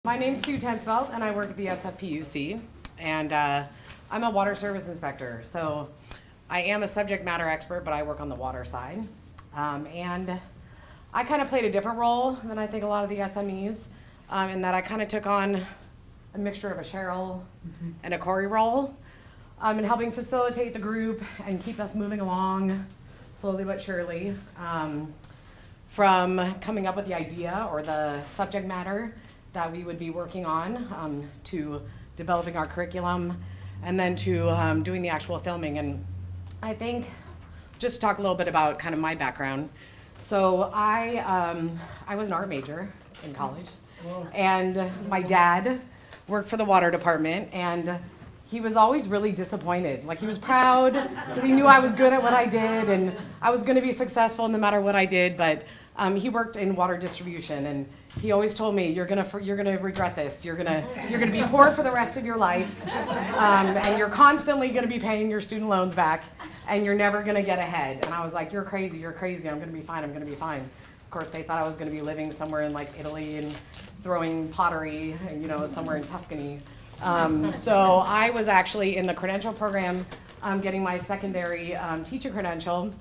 My name's Sue Tensfeld, and I work at the SFPUC, and I'm a water service inspector. So I am a subject matter expert, but I work on the water side. And I kind of played a different role than I think a lot of the SMEs, in that I kind of took on a mixture of a Cheryl and a Corey role, in helping facilitate the group and keep us moving along slowly but surely, from coming up with the idea or the subject matter that we would be working on, to developing our curriculum, and then to doing the actual filming. And I think, just to talk a little bit about kind of my background. So I was an art major in college, and my dad worked for the water department, and he was always really disappointed. Like, he was proud because he knew I was good at what I did and I was going to be successful no matter what I did, but he worked in water distribution, and he always told me, you're gonna regret this. You're gonna be poor for the rest of your life, and you're constantly gonna be paying your student loans back, and you're never gonna get ahead. And I was like, you're crazy. I'm gonna be fine. Of course, they thought I was gonna be living somewhere in like Italy and throwing pottery, somewhere in Tuscany. So I was actually in the credential program, getting my secondary teacher credential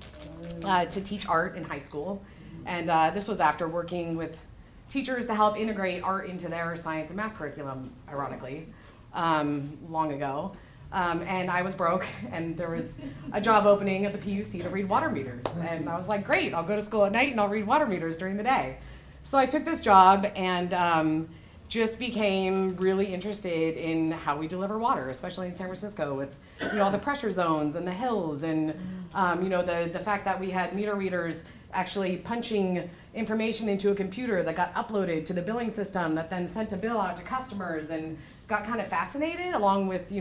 to teach art in high school. And this was after working with teachers to help integrate art into their science and math curriculum, ironically, long ago. And I was broke, and there was a job opening at the PUC to read water meters. And I was like, great, I'll go to school at night and I'll read water meters during the day. So I took this job and just became really interested in how we deliver water, especially in San Francisco with all the pressure zones and the hills, and the fact that we had meter readers actually punching information into a computer that got uploaded to the billing system that then sent a bill out to customers, and got kind of fascinated, along with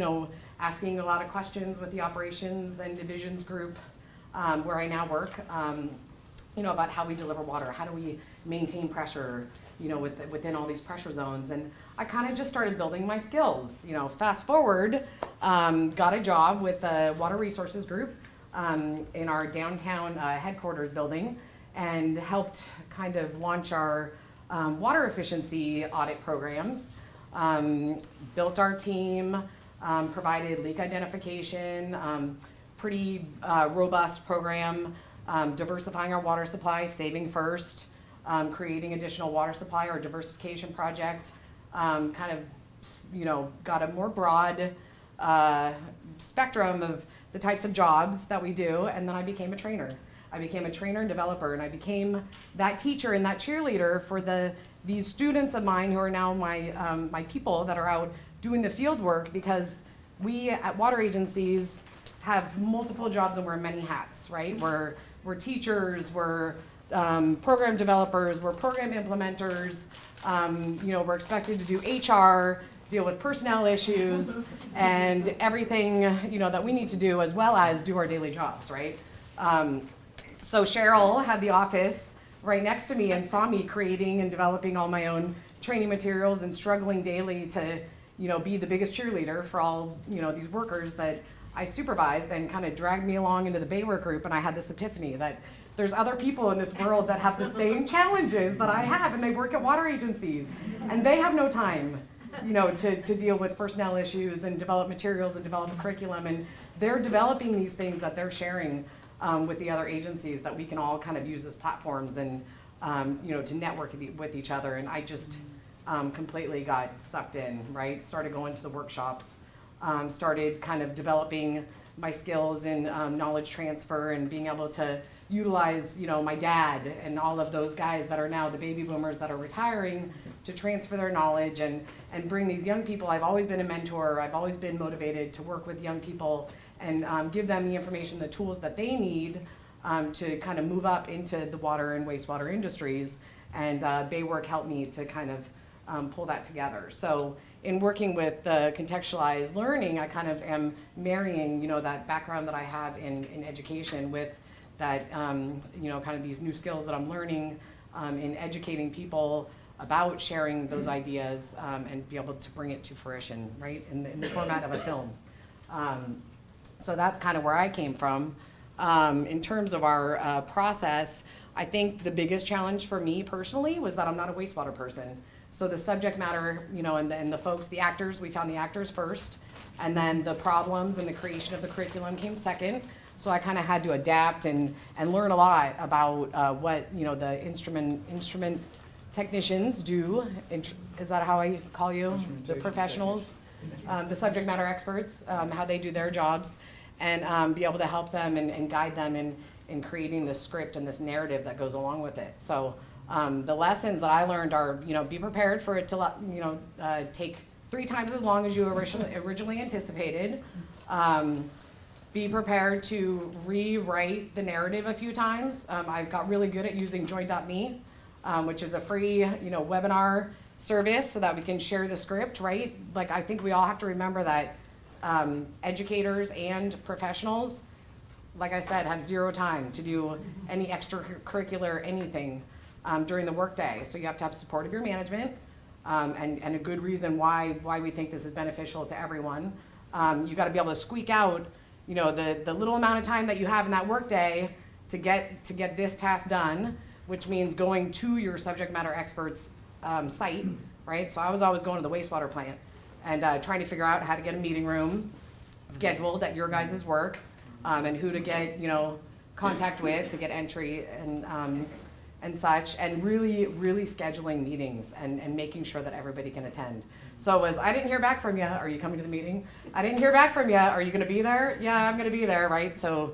asking a lot of questions with the operations and divisions group where I now work, about how we deliver water, how do we maintain pressure within all these pressure zones. And I kind of just started building my skills. Fast forward, got a job with the Water Resources Group in our downtown headquarters building, and helped kind of launch our water efficiency audit programs, built our team, provided leak identification, pretty robust program, diversifying our water supply, saving first, creating additional water supply, or diversification project, kind of, got a more broad spectrum of the types of jobs that we do. And then I became a trainer. I became a trainer and developer, and I became that teacher and that cheerleader for these students of mine who are now my people that are out doing the field work, because we at water agencies have multiple jobs and wear many hats, right? We're teachers, we're program developers, we're program implementers, we're expected to do HR, deal with personnel issues, and everything that we need to do, as well as do our daily jobs, right? So Cheryl had the office right next to me and saw me creating and developing all my own training materials and struggling daily to be the biggest cheerleader for all these workers that I supervised, and kind of dragged me along into the BAYWORK group. And I had this epiphany that there's other people in this world that have the same challenges that I have, and they work at water agencies, and they have no time to deal with personnel issues and develop materials and develop a curriculum, and they're developing these things that they're sharing with the other agencies that we can all kind of use as platforms and to network with each other. And I just completely got sucked in, right? Started going to the workshops, started kind of developing my skills in knowledge transfer, and being able to utilize my dad and all of those guys that are now the baby boomers that are retiring, to transfer their knowledge and bring these young people. I've always been a mentor. I've always been motivated to work with young people and give them the information, the tools that they need to kind of move up into the water and wastewater industries. And BAYWORK helped me to kind of pull that together. So in working with the contextualized learning, I kind of am marrying that background that I have in education with that kind of these new skills that I'm learning in educating people about sharing those ideas, and be able to bring it to fruition, right, in the format of a film. So that's kind of where I came from. In terms of our process, I think the biggest challenge for me personally was that I'm not a wastewater person. So the subject matter, and the folks, the actors, we found the actors first, and then the problems and the creation of the curriculum came second. So I kind of had to adapt and learn a lot about what the instrument technicians do. Is that how I call you? The professionals, the subject matter experts, how they do their jobs, and be able to help them and guide them in creating this script and this narrative that goes along with it. So the lessons that I learned are, be prepared for it to, take 3 times as long as you originally anticipated. Be prepared to rewrite the narrative a few times. I've got really good at using join.me, which is a free, webinar service so that we can share the script, right? Like, I think we all have to remember that educators and professionals, like I said, have 0 time to do any extracurricular anything during the workday. So you have to have support of your management and a good reason why we think this is beneficial to everyone. You got to be able to squeak out, the little amount of time that you have in that workday to get this task done, which means going to your subject matter expert's site, right? So I was always going to the wastewater plant and trying to figure out how to get a meeting room scheduled at your guys' work, and who to get, contact with to get entry and such, and really scheduling meetings and making sure that everybody can attend. So it was, I didn't hear back from you, are you coming to the meeting? I didn't hear back from you, are you gonna be there? Yeah, I'm gonna be there, right? So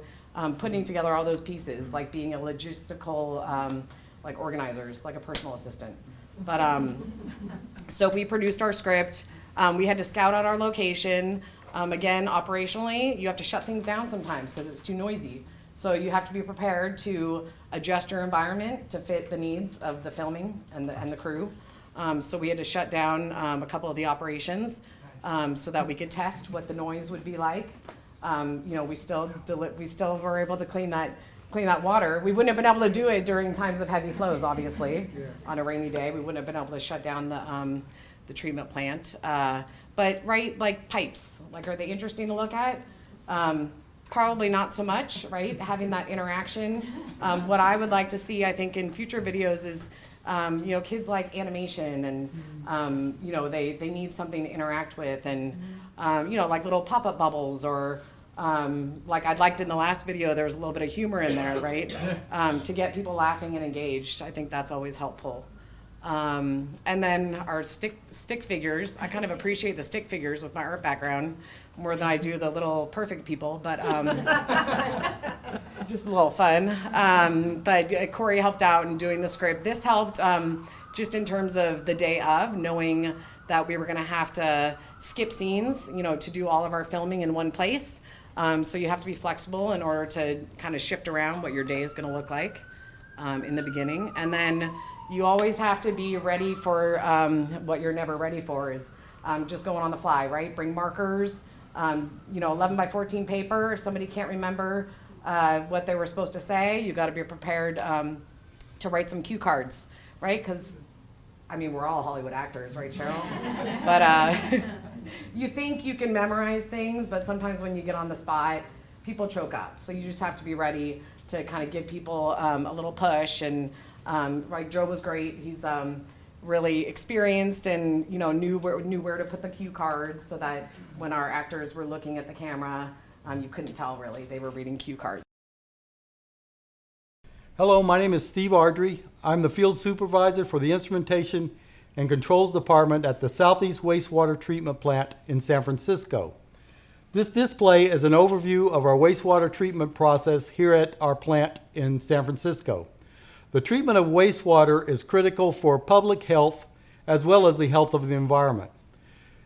putting together all those pieces, like being a logistical, like organizers, like a personal assistant. But so we produced our script. We had to scout out our location. Again, operationally, you have to shut things down sometimes because it's too noisy. So you have to be prepared to adjust your environment to fit the needs of the filming and the crew. So we had to shut down a couple of the operations so that we could test what the noise would be like. We still were able to clean that water. We wouldn't have been able to do it during times of heavy flows, obviously. Yeah. On a rainy day, we wouldn't have been able to shut down the treatment plant. But right, like pipes, like, are they interesting to look at? Probably not so much, right? Having that interaction. What I would like to see, I think, in future videos is, kids like animation and, they need something to interact with, and, like little pop-up bubbles, or like I liked in the last video, there was a little bit of humor in there, right? To get people laughing and engaged. I think that's always helpful. And then our stick figures, I kind of appreciate the stick figures with my art background more than I do the little perfect people, but just a little fun. But Corey helped out in doing the script. This helped just in terms of the day of, knowing that we were gonna have to skip scenes, to do all of our filming in one place. So you have to be flexible in order to kind of shift around what your day is gonna look like in the beginning. And then you always have to be ready for what you're never ready for is just going on the fly, right? Bring markers, 11 by 14 paper. If somebody can't remember what they were supposed to say, you gotta be prepared to write some cue cards, right? Because, we're all Hollywood actors, right, Cheryl? But you think you can memorize things, but sometimes when you get on the spot, people choke up. So you just have to be ready to kind of give people a little push. And right, Joe was great. He's really experienced and knew where to put the cue cards so that when our actors were looking at the camera, you couldn't tell really they were reading cue cards. Hello, my name is Steve Ardrey. I'm the field supervisor for the Instrumentation and Controls Department at the Southeast Wastewater Treatment Plant in San Francisco. This display is an overview of our wastewater treatment process here at our plant in San Francisco. The treatment of wastewater is critical for public health as well as the health of the environment.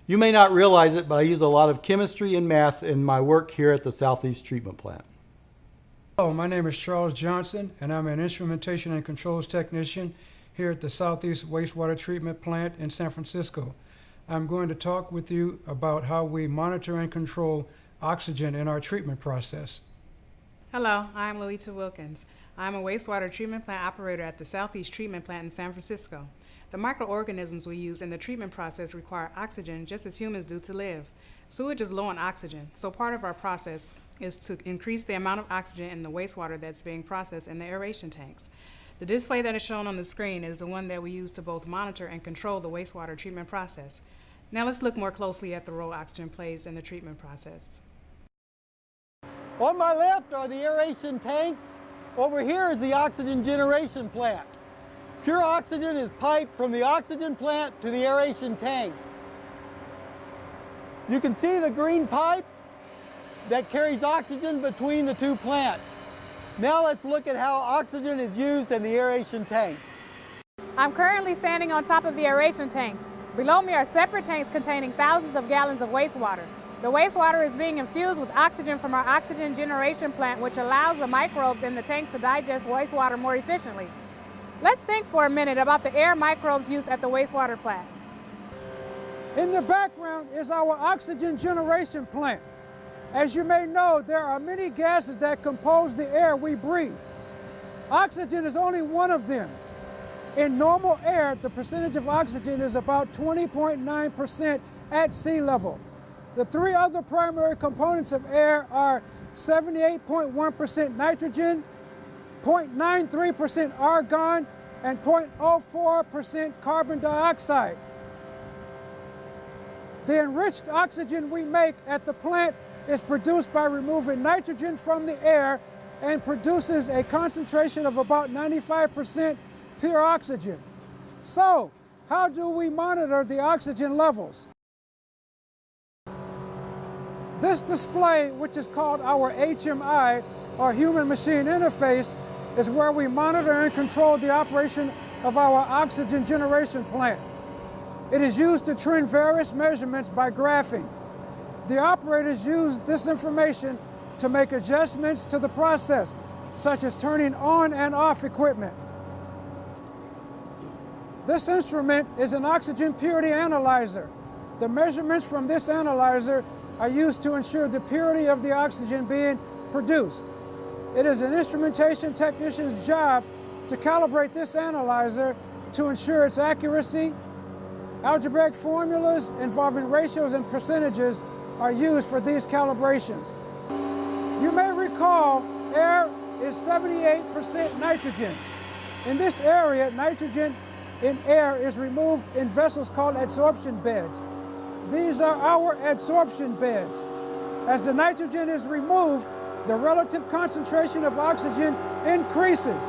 You may not realize it, but I use a lot of chemistry and math in my work here at the Southeast Treatment Plant. Hello, my name is Charles Johnson, and I'm an instrumentation and controls technician here at the Southeast Wastewater Treatment Plant in San Francisco. I'm going to talk with you about how we monitor and control oxygen in our treatment process. Hello, I'm Lolita Wilkins. I'm a wastewater treatment plant operator at the Southeast Treatment Plant in San Francisco. The microorganisms we use in the treatment process require oxygen just as humans do to live. Sewage is low on oxygen, so part of our process is to increase the amount of oxygen in the wastewater that's being processed in the aeration tanks. The display that is shown on the screen is the one that we use to both monitor and control the wastewater treatment process. Now let's look more closely at the role oxygen plays in the treatment process. On my left are the aeration tanks. Over here is the oxygen generation plant. Pure oxygen is piped from the oxygen plant to the aeration tanks. You can see the green pipe that carries oxygen between the two plants. Now let's look at how oxygen is used in the aeration tanks. I'm currently standing on top of the aeration tanks. Below me are separate tanks containing thousands of gallons of wastewater. The wastewater is being infused with oxygen from our oxygen generation plant, which allows the microbes in the tanks to digest wastewater more efficiently. Let's think for a minute about the air microbes used at the wastewater plant. In the background is our oxygen generation plant. As you may know, there are many gases that compose the air we breathe. Oxygen is only one of them. In normal air, the percentage of oxygen is about 20.9% at sea level. The three other primary components of air are 78.1% nitrogen, 0.93% argon, and 0.04% carbon dioxide. The enriched oxygen we make at the plant is produced by removing nitrogen from the air and produces a concentration of about 95% pure oxygen. So, how do we monitor the oxygen levels? This display, which is called our HMI, or Human Machine Interface, is where we monitor and control the operation of our oxygen generation plant. It is used to trend various measurements by graphing. The operators use this information to make adjustments to the process, such as turning on and off equipment. This instrument is an oxygen purity analyzer. The measurements from this analyzer are used to ensure the purity of the oxygen being produced. It is an instrumentation technician's job to calibrate this analyzer to ensure its accuracy. Algebraic formulas involving ratios and percentages are used for these calibrations. You may recall air is 78% nitrogen. In this area, nitrogen in air is removed in vessels called adsorption beds. These are our adsorption beds. As the nitrogen is removed, the relative concentration of oxygen increases.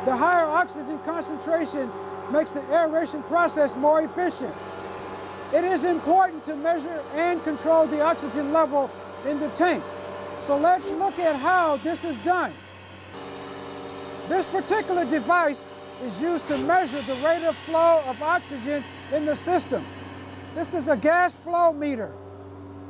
The higher oxygen concentration makes the aeration process more efficient. It is important to measure and control the oxygen level in the tank. So let's look at how this is done. This particular device is used to measure the rate of flow of oxygen in the system. This is a gas flow meter.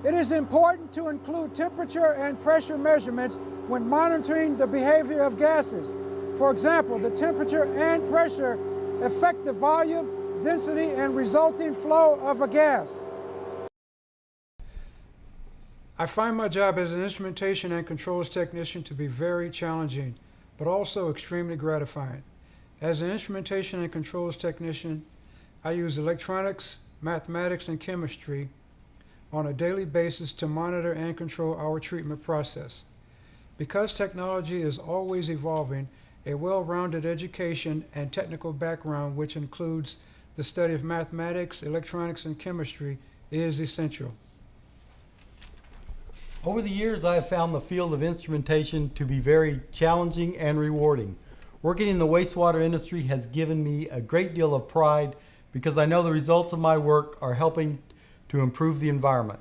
It is important to include temperature and pressure measurements when monitoring the behavior of gases. For example, the temperature and pressure affect the volume, density, and resulting flow of a gas. I find my job as an instrumentation and controls technician to be very challenging, but also extremely gratifying. As an instrumentation and controls technician, I use electronics, mathematics, and chemistry on a daily basis to monitor and control our treatment process. Because technology is always evolving, a well-rounded education and technical background, which includes the study of mathematics, electronics, and chemistry, is essential. Over the years, I have found the field of instrumentation to be very challenging and rewarding. Working in the wastewater industry has given me a great deal of pride because I know the results of my work are helping to improve the environment.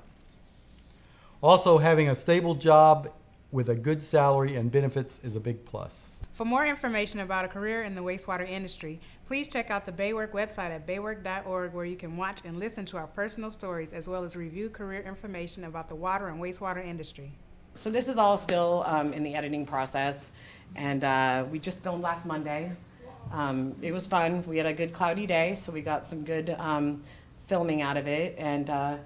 Also, having a stable job with a good salary and benefits is a big plus. For more information about a career in the wastewater industry, please check out the BAYWORK website at baywork.org, where you can watch and listen to our personal stories as well as review career information about the water and wastewater industry. So this is all still in the editing process, and we just filmed last Monday. It was fun. We had a good cloudy day, so we got some good filming out of it, and I'm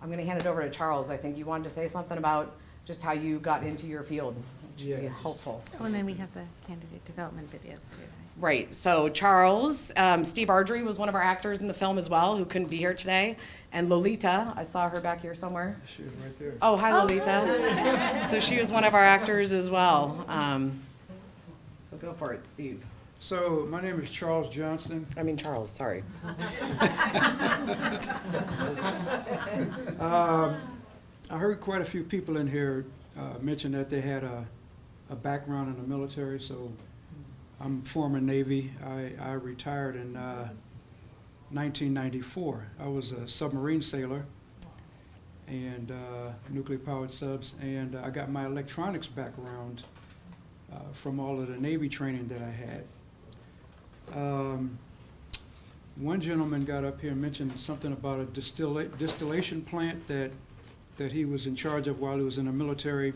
going to hand it over to Charles. I think you wanted to say something about just how you got into your field, which would be helpful. Oh, and then we have the candidate development videos too. Right, so Charles, Steve Ardrey was one of our actors in the film as well, who couldn't be here today. And Lolita, I saw her back here somewhere. She's right there. Oh, hi Lolita. So she was one of our actors as well. So go for it, Steve. So my name is Charles Johnson. I mean Charles, sorry. I heard quite a few people in here mention that they had a background in the military, so I'm former Navy. I retired in 1994. I was a submarine sailor and nuclear powered subs, and I got my electronics background from all of the Navy training that I had. One gentleman got up here and mentioned something about a distillation plant that he was in charge of while he was in the military.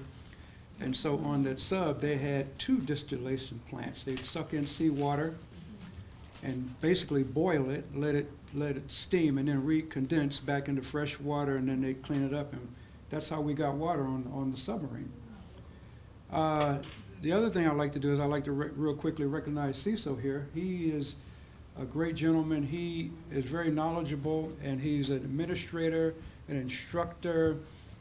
And so on that sub, they had 2 distillation plants. They'd suck in seawater and basically boil it, let it steam, and then recondense back into fresh water, and then they clean it up. And that's how we got water on the submarine. The other thing I like to do is I like to real quickly recognize Cecil here. He is a great gentleman. He is very knowledgeable, and he's an administrator, an instructor,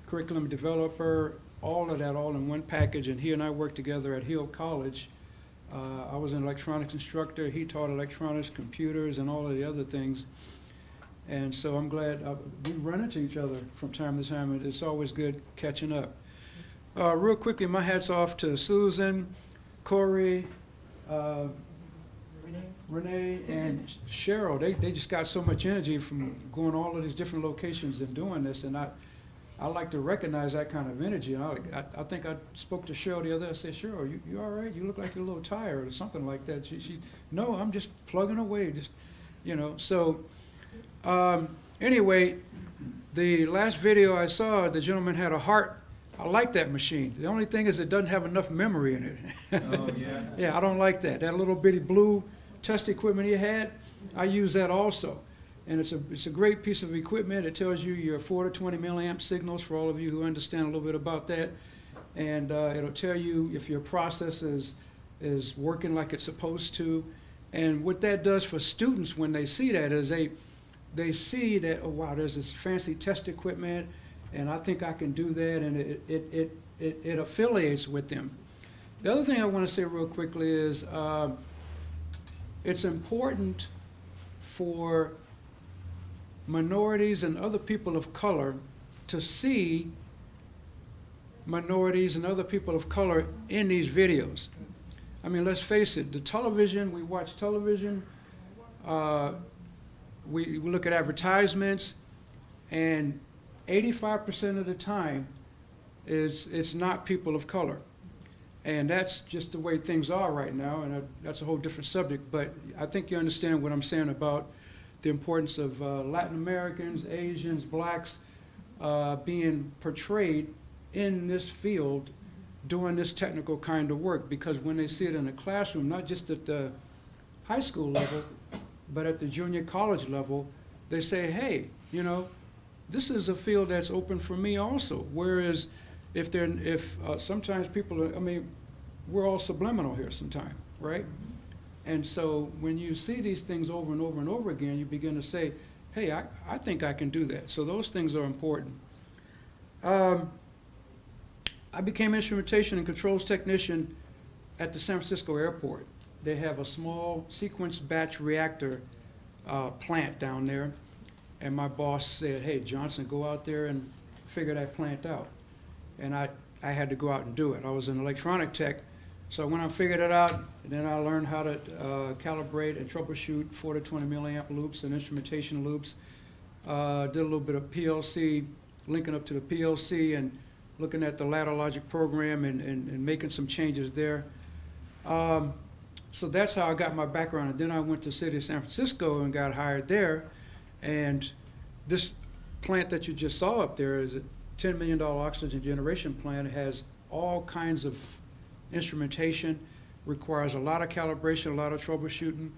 curriculum developer, all of that all in one package. And he and I worked together at Hill College. I was an electronics instructor. He taught electronics, computers, and all of the other things. And so I'm glad we run into each other from time to time, and it's always good catching up. Real quickly, my hat's off to Susan, Corey, Renee, and Cheryl. They just got so much energy from going all of these different locations and doing this, and I like to recognize that kind of energy. I think I spoke to Cheryl the other day. I said, Cheryl, you all right? You look like you're a little tired or something like that. She no, I'm just plugging away, just, you know. So anyway, the last video I saw, the gentleman had a heart. I like that machine. The only thing is it doesn't have enough memory in it. Oh, yeah. Yeah, I don't like that. That little bitty blue test equipment he had, I use that also. And it's a great piece of equipment. It tells you your 4 to 20 milliamp signals for all of you who understand a little bit about that. And it'll tell you if your process is working like it's supposed to. And what that does for students when they see that is they see that, oh wow, there's this fancy test equipment, and I think I can do that, and it affiliates with them. The other thing I want to say real quickly is it's important for minorities and other people of color to see minorities and other people of color in these videos. I mean, let's face it, the television, we watch television, we look at advertisements, and 85% of the time it's not people of color. And that's just the way things are right now, and that's a whole different subject. But I think you understand what I'm saying about the importance of Latin Americans, Asians, blacks being portrayed in this field doing this technical kind of work, because when they see it in the classroom, not just at the high school level, but at the junior college level, they say, hey, you know, this is a field that's open for me also. Whereas if sometimes people are, I mean, we're all subliminal here sometimes, right? And so when you see these things over and over and over again, you begin to say, hey, I think I can do that. So those things are important. I became instrumentation and controls technician at the San Francisco airport. They have a small sequence batch reactor plant down there. And my boss said, hey, Johnson, go out there and figure that plant out. And I had to go out and do it. I was an electronic tech. So when I figured it out, then I learned how to calibrate and troubleshoot 4 to 20 milliamp loops and instrumentation loops. Did a little bit of PLC, linking up to the PLC and looking at the ladder logic program and making some changes there. So that's how I got my background. And then I went to the city of San Francisco and got hired there. And this plant that you just saw up there is a $10 million oxygen generation plant. It has all kinds of instrumentation, requires a lot of calibration, a lot of troubleshooting.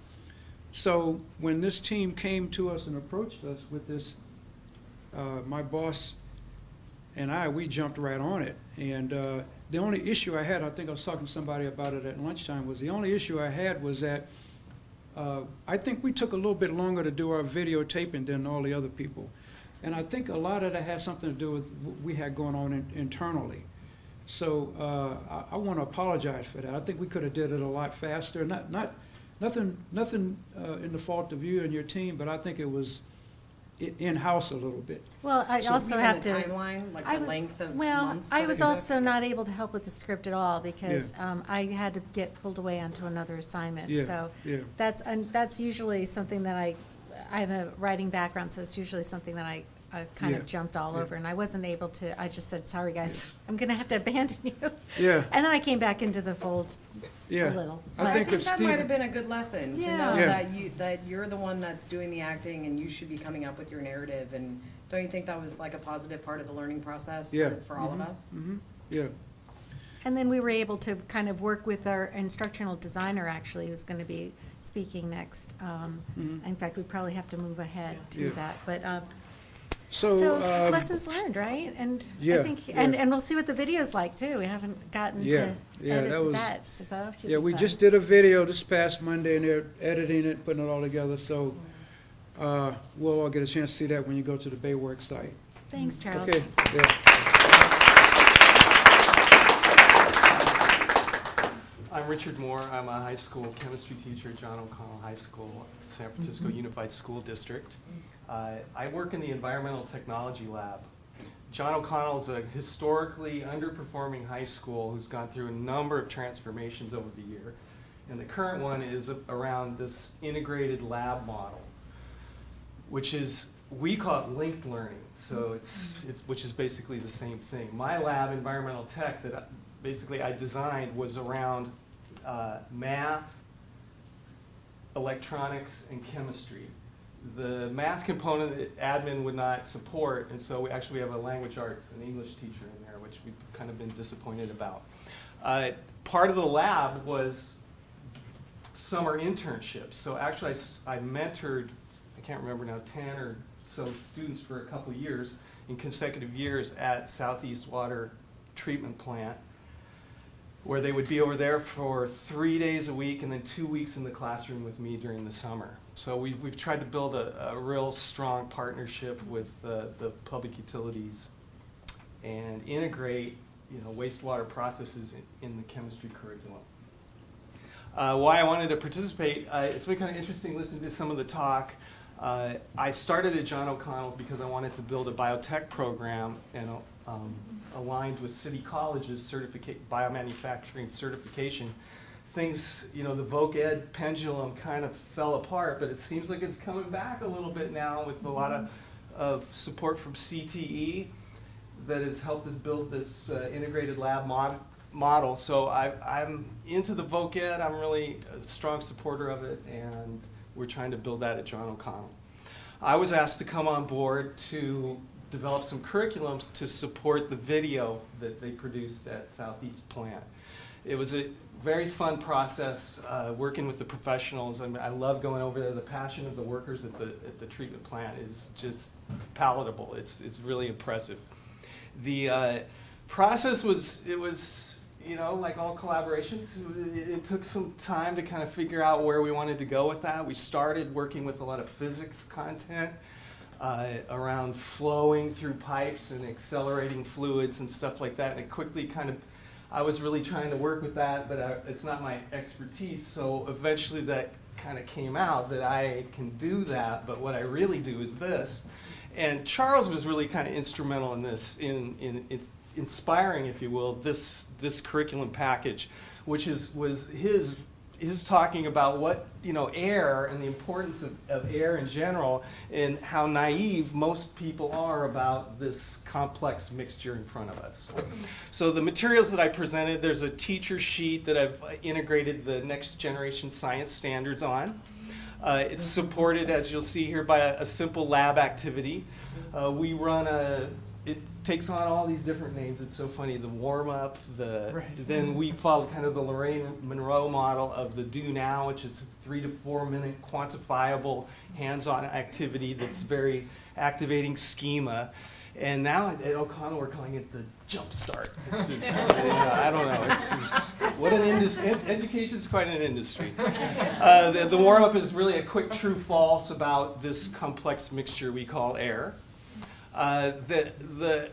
So when this team came to us and approached us with this, my boss and we jumped right on it. And the only issue I had, I think I was talking to somebody about it at lunchtime, was the only issue I had was that I think we took a little bit longer to do our videotaping than all the other people. And I think a lot of that has something to do with what we had going on internally. So I want to apologize for that. I think we could have did it a lot faster. Not nothing in the fault of you and your team, but I think it was in-house a little bit. Well, I So also even have the to. timeline, like I the would- length of Well, months. I that was it took? also not able to help with the script at all because I had to get pulled away onto another assignment. Yeah, So yeah. that's usually something that I have a writing background, so it's usually something that I've kind Yeah, of jumped all yeah. over, and I wasn't able to. I just said, "Sorry, guys, I'm going to have to abandon you." Yeah. And then I came back into the fold Yeah. a little. I I think think if that might have Steve, been a good lesson to Yeah. know Yeah. that you're the one that's doing the acting and you should be coming up with your narrative. And don't you think that was like a positive part of the learning process Yeah. for all of us? yeah, And then we were able to kind of work with our instructional designer, actually, who's going to be speaking next. In fact, we probably have to move ahead to Yeah. that. But so, lessons learned, right? And I Yeah, think, yeah. and we'll see what the video's like too. We haven't gotten Yeah, to yeah, edit that was- that, so that should yeah, be we fun. just did a video this past Monday, and they're editing it, putting it all together, so we'll all get a chance to see that when you go to the BAYWORK site. Thanks, Charles. Okay, yeah. I'm Richard Moore. I'm a high school chemistry teacher at John O'Connell High School, San Francisco Unified School District. I work in the Environmental Technology Lab. John O'Connell is a historically underperforming high school who's gone through a number of transformations over the year. And the current one is around this integrated lab model, which is, we call it linked learning. So which is basically the same thing. My lab, environmental tech, that basically I designed was around math, electronics, and chemistry. The math component admin would not support, and so we actually have a language arts and English teacher in there, which we've kind of been disappointed about. Part of the lab was summer internships. So actually I mentored, I can't remember now, 10 or so students for a couple years in consecutive years at Southeast Water Treatment Plant, where they would be over there for 3 days a week and then 2 weeks in the classroom with me during the summer. So we've tried to build a real strong partnership with the public utilities and integrate wastewater processes in the chemistry curriculum. Why I wanted to participate, it's been kind of interesting listening to some of the talk. I started at John O'Connell because I wanted to build a biotech program and aligned with City College's biomanufacturing certification. Things, the voc ed pendulum kind of fell apart, but it seems like it's coming back a little bit now with a lot of support from CTE that has helped us build this integrated lab model. So I'm into the voc ed. I'm really a strong supporter of it, and we're trying to build that at John O'Connell. I was asked to come on board to develop some curriculums to support the video that they produced at Southeast Plant. It was a very fun process working with the professionals, and I love going over there. The passion of the workers at the treatment plant is just palatable. It's really impressive. The process was like all collaborations, it took some time to kind of figure out where we wanted to go with that. We started working with a lot of physics content around flowing through pipes and accelerating fluids and stuff like that. And it quickly I was really trying to work with that, but it's not my expertise. So eventually that kind of came out that I can do that, but what I really do is this. And Charles was really kind of instrumental in this, in inspiring, if you will, this curriculum package, which was his talking about what, air and the importance of air in general, and how naive most people are about this complex mixture in front of us. So the materials that I presented, there's a teacher sheet that I've integrated the next generation science standards on. It's supported, as you'll see here, by a simple lab activity. We run it takes on all these different names. It's so funny. The warm-up, then we follow kind of the Lorraine Monroe model of the do now, which is a 3 to 4 minute quantifiable hands-on activity that's very activating schema. And now at O'Connell, we're calling it the jump start. It's just, I don't know. It's just, what an industry. Education is quite an industry. The warm-up is really a quick true false about this complex mixture we call air. The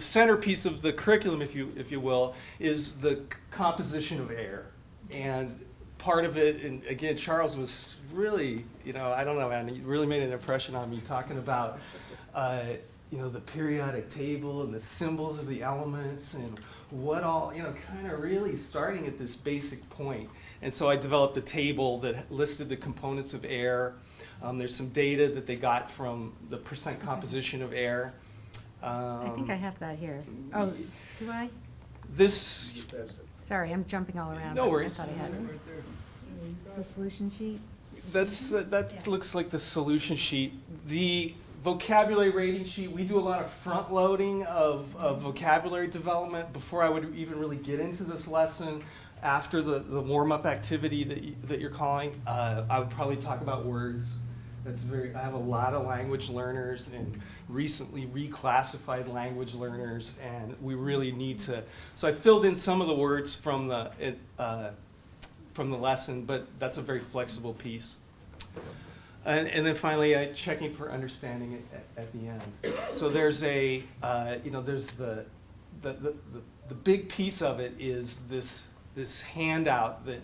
centerpiece of the curriculum, if you will, is the composition of air. And part of it, and again, Charles was really, I don't know, man, he really made an impression on me talking about, the periodic table and the symbols of the elements and what all, kind of really starting at this basic point. And so I developed a table that listed the components of air. There's some data that they got from the percent composition of air. I think I have that here. Oh, do I? This, Sorry, I'm jumping all around. No but worries. I thought I had it. The solution sheet? that looks like the solution sheet. The vocabulary rating sheet, we do a lot of front loading of vocabulary development before I would even really get into this lesson. After the warm-up activity that you're calling, I would probably talk about words. I have a lot of language learners and recently reclassified language learners, and we really need to, so I filled in some of the words from the lesson, but that's a very flexible piece. And then finally, checking for understanding at the end. So there's there's the big piece of it is this handout that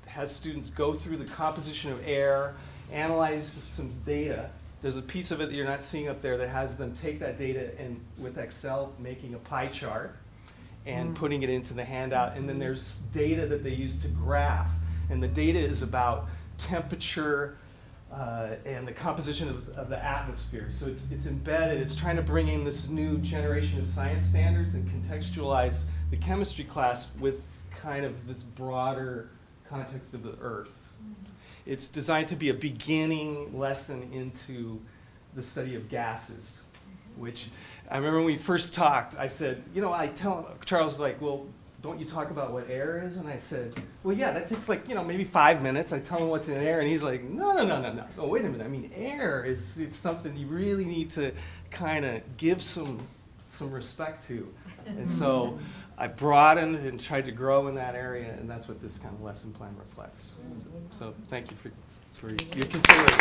has students go through the composition of air, analyze some data. There's a piece of it that you're not seeing up there that has them take that data and with Excel making a pie chart and putting it into the handout. And then there's data that they use to graph. And the data is about temperature and the composition of the atmosphere. So it's embedded. It's trying to bring in this new generation of science standards and contextualize the chemistry class with kind of this broader context of the Earth. It's designed to be a beginning lesson into the study of gases, which I remember when we first talked, I said, I tell him, Charles was like, well, don't you talk about what air is? And I said, well, yeah, that takes like, maybe 5 minutes. I tell him what's in air, and he's like, no. Oh, wait a minute. I mean, air it's something you really need to kind of give some respect to. And so I broadened and tried to grow in that area, and that's what this kind of lesson plan reflects. So thank you for your consideration.